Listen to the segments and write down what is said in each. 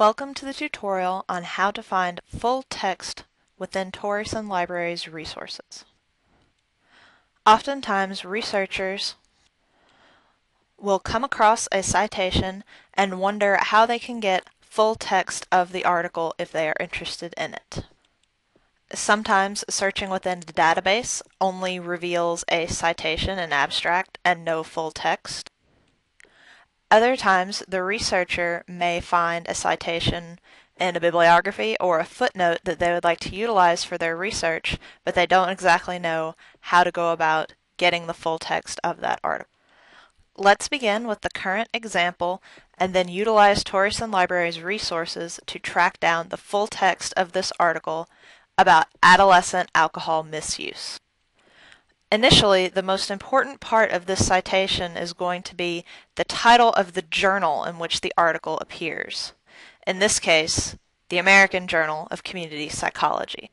Welcome to the tutorial on how to find full text within Torreyson Library's resources. Oftentimes, researchers will come across a citation and wonder how they can get full text of the article if they are interested in it. Sometimes searching within the database only reveals a citation and abstract and no full text. Other times, the researcher may find a citation in a bibliography or a footnote that they would like to utilize for their research, but they don't exactly know how to go about getting the full text of that article. Let's begin with the current example and then utilize Torreyson Library's resources to track down the full text of this article about adolescent alcohol misuse. Initially, the most important part of this citation is going to be the title of the journal in which the article appears. In this case, the American Journal of Community Psychology.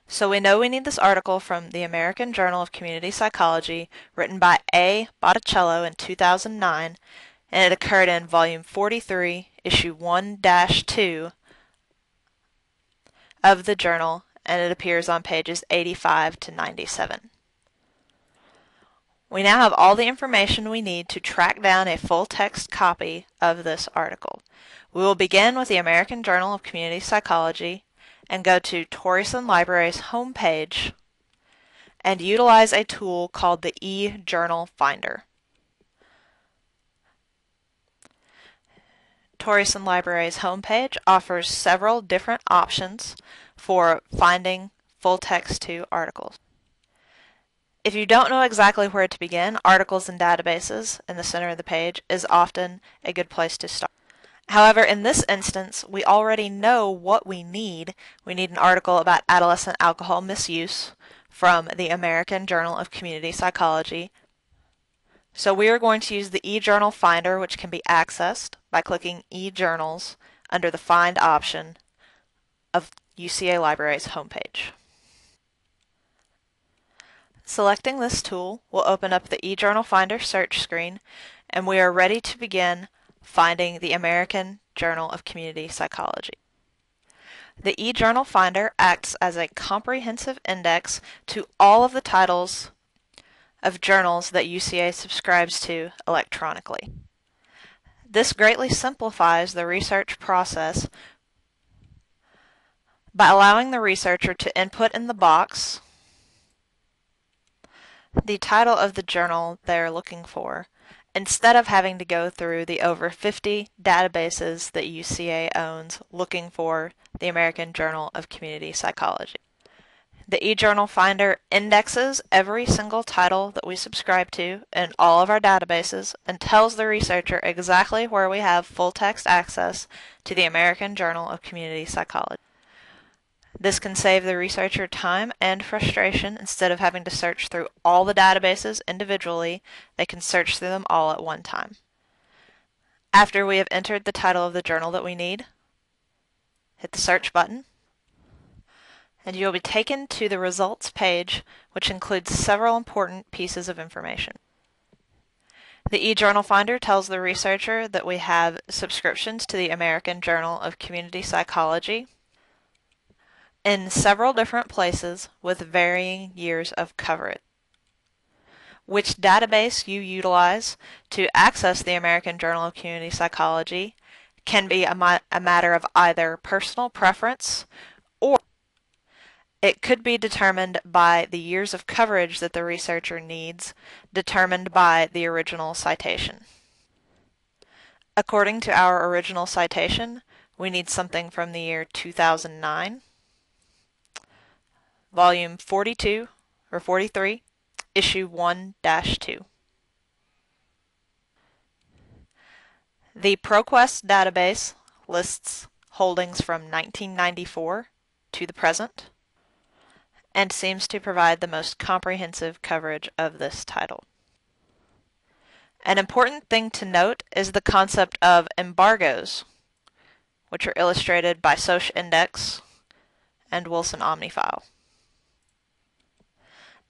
So we know we need this article from the American Journal of Community Psychology, written by A. Botticello in 2009, and it occurred in Volume 43, Issue 1-2 of the journal, and it appears on pages 85 to 97. We now have all the information we need to track down a full-text copy of this article. We will begin with the American Journal of Community Psychology and go to Torreyson Library's homepage and utilize a tool called the eJournal Finder. Torreyson Library's homepage offers several different options for finding full-text to articles. If you don't know exactly where to begin, articles and databases in the center of the page is often a good place to start. However, in this instance, we already know what we need. We need an article about adolescent alcohol misuse from the American Journal of Community Psychology. So we are going to use the eJournal Finder, which can be accessed by clicking eJournals under the Find option of UCA Library's homepage. Selecting this tool will open up the eJournal Finder search screen, and we are ready to begin finding the American Journal of Community Psychology. The eJournal Finder acts as a comprehensive index to all of the titles of journals that UCA subscribes to electronically. This greatly simplifies the research process by allowing the researcher to input in the box the title of the journal they're looking for, instead of having to go through the over 50 databases that UCA owns looking for the American Journal of Community Psychology. The eJournal Finder indexes every single title that we subscribe to in all of our databases and tells the researcher exactly where we have full-text access to the American Journal of Community Psychology. This can save the researcher time and frustration. Instead of having to search through all the databases individually, they can search through them all at one time. After we have entered the title of the journal that we need, hit the search button, and you'll be taken to the results page, which includes several important pieces of information. The eJournal Finder tells the researcher that we have subscriptions to the American Journal of Community Psychology in several different places with varying years of coverage. Which database you utilize to access the American Journal of Community Psychology can be a matter of either personal preference, or it could be determined by the years of coverage that the researcher needs, determined by the original citation. According to our original citation, we need something from the year 2009. Volume 42, or 43, Issue 1-2. The ProQuest database lists holdings from 1994 to the present, and seems to provide the most comprehensive coverage of this title. An important thing to note is the concept of embargoes, which are illustrated by SocIndex and Wilson Omnifile.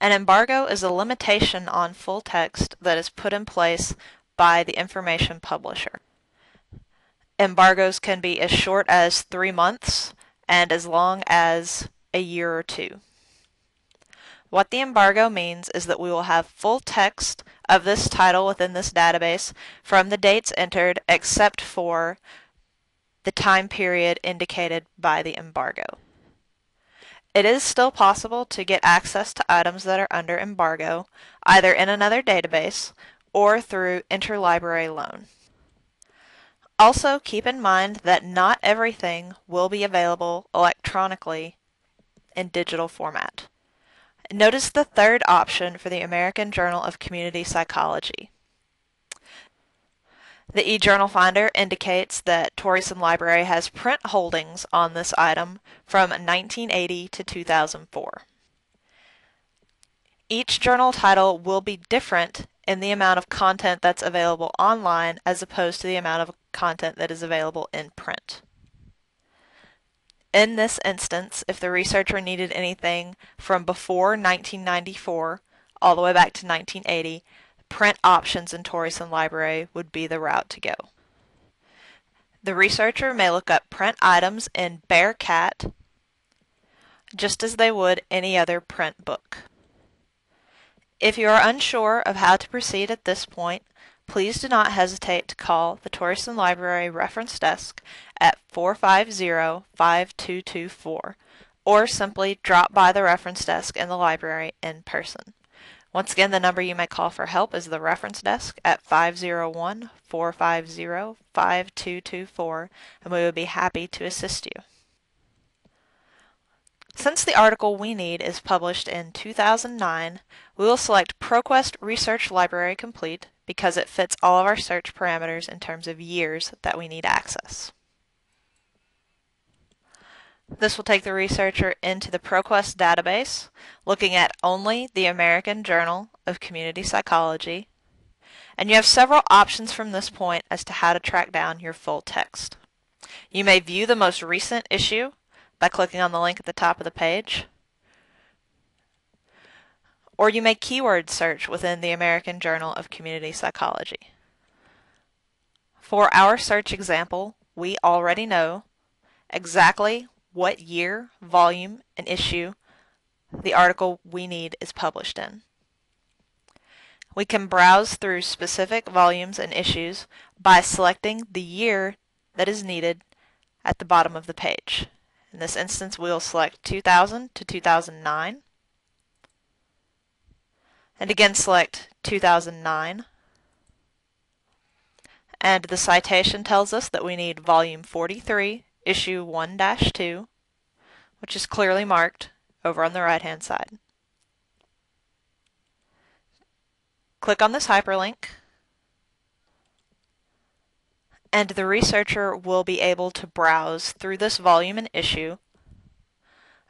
An embargo is a limitation on full text that is put in place by the information publisher. Embargoes can be as short as 3 months and as long as a year or two. What the embargo means is that we will have full text of this title within this database from the dates entered except for the time period indicated by the embargo. It is still possible to get access to items that are under embargo, either in another database or through interlibrary loan. Also, keep in mind that not everything will be available electronically in digital format. Notice the third option for the American Journal of Community Psychology. The eJournal Finder indicates that Torreyson Library has print holdings on this item from 1980 to 2004. Each journal title will be different in the amount of content that's available online as opposed to the amount of content that is available in print. In this instance, if the researcher needed anything from before 1994 all the way back to 1980, print options in Torreyson Library would be the route to go. The researcher may look up print items in Bearcat just as they would any other print book. If you are unsure of how to proceed at this point, please do not hesitate to call the Torreyson Library Reference Desk at 450-5224 or simply drop by the reference desk in the library in person. Once again, the number you may call for help is the reference desk at 501-450-5224, and we would be happy to assist you. Since the article we need is published in 2009, we will select ProQuest Research Library Complete because it fits all of our search parameters in terms of years that we need access. This will take the researcher into the ProQuest database, looking at only the American Journal of Community Psychology, and you have several options from this point as to how to track down your full text. You may view the most recent issue by clicking on the link at the top of the page, or you may keyword search within the American Journal of Community Psychology. For our search example, we already know exactly what year, volume, and issue the article we need is published in. We can browse through specific volumes and issues by selecting the year that is needed at the bottom of the page. In this instance, we'll select 2000 to 2009, and again select 2009. And the citation tells us that we need volume 43, issue 1-2, which is clearly marked over on the right-hand side. Click on this hyperlink, and the researcher will be able to browse through this volume and issue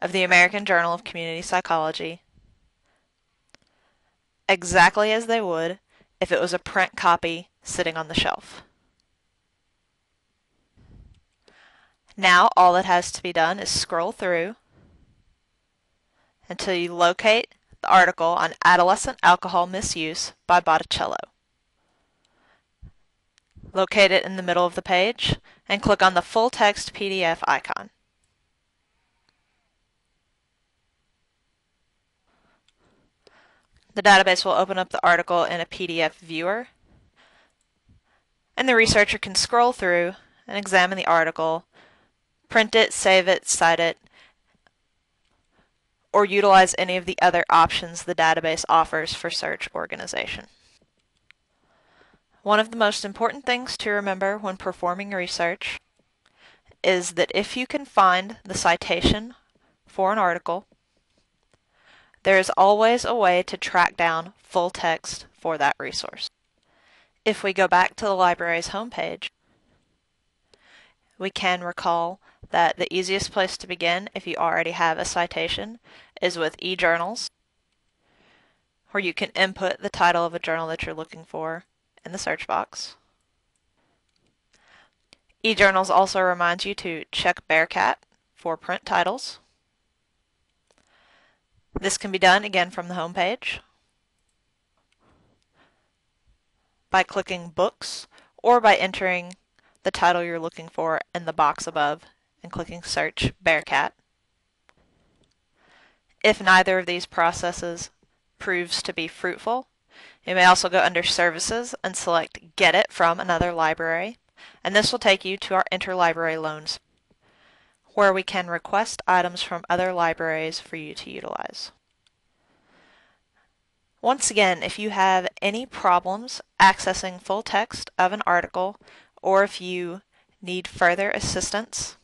of the American Journal of Community Psychology exactly as they would if it was a print copy sitting on the shelf. Now all that has to be done is scroll through until you locate the article on adolescent alcohol misuse by Botticello. Locate it in the middle of the page and click on the full text PDF icon. The database will open up the article in a PDF viewer, and the researcher can scroll through and examine the article, print it, save it, cite it, or utilize any of the other options the database offers for search organization. One of the most important things to remember when performing research is that if you can find the citation for an article, there is always a way to track down full text for that resource. If we go back to the library's homepage, we can recall that the easiest place to begin if you already have a citation is with eJournals, where you can input the title of a journal that you're looking for in the search box. eJournals also reminds you to check Bearcat for print titles. This can be done again from the home page by clicking Books or by entering the title you're looking for in the box above and clicking Search Bearcat. If neither of these processes proves to be fruitful, you may also go under Services and select Get It from another library, and this will take you to our interlibrary loans, where we can request items from other libraries for you to utilize. Once again, if you have any problems accessing full text of an article, or if you need further assistance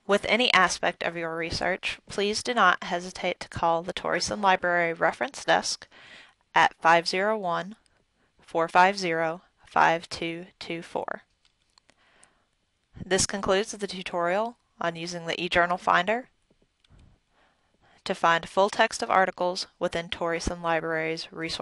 with any aspect of your research, please do not hesitate to call the Torreyson Library Reference Desk at 501-450-5224. This concludes the tutorial on using the eJournal Finder to find full text of articles within Torreyson Library's resource